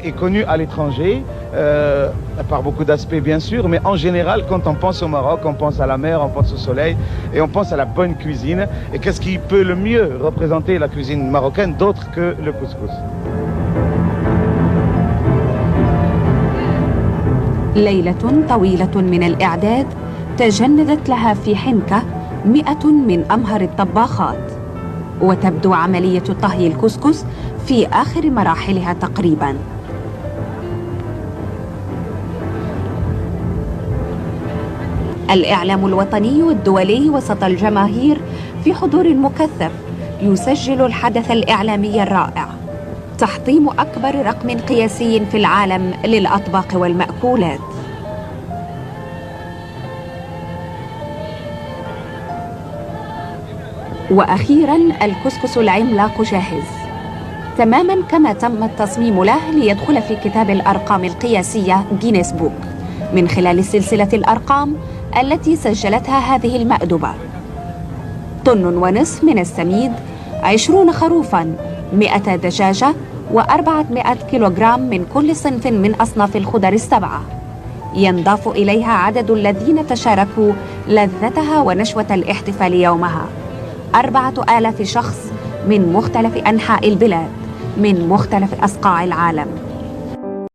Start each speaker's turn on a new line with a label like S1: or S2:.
S1: est connu à l'étranger, par beaucoup d'aspects bien sûr, mais en général, quand on pense au Maroc, on pense à la mer, on pense au soleil et on pense à la bonne cuisine. Et qu'est-ce qui peut le mieux représenter la cuisine marocaine d'autre que le couscous?
S2: ليلة طويلة من الإعداد تجندت لها في حنكة 100 من أمهر الطباخات، وتبدو عملية طهي الكسكس في آخر مراحلها تقريباً. الإعلام الوطني والدولي وسط الجماهير في حضور مكثف يسجل الحدث الإعلامي الرائع، تحطيم أكبر رقم قياسي في العالم للأطباق والمأكولات. وأخيراً الكسكس العملاق جاهز تماماً كما تم التصميم له ليدخل في كتاب الأرقام القياسية جينيس بوك من خلال سلسلة الأرقام التي سجلتها هذه المأدبة. 1.5 طن من السميد، 20 خروفاً، 100 دجاجة، و400 كيلوغرام من كل صنف من أصناف الخضر السبعة. ينضاف إليها عدد الذين تشاركوا لذتها ونشوة الاحتفال يومها، 4000 شخص من مختلف أنحاء البلاد، من مختلف أصقاع العالم.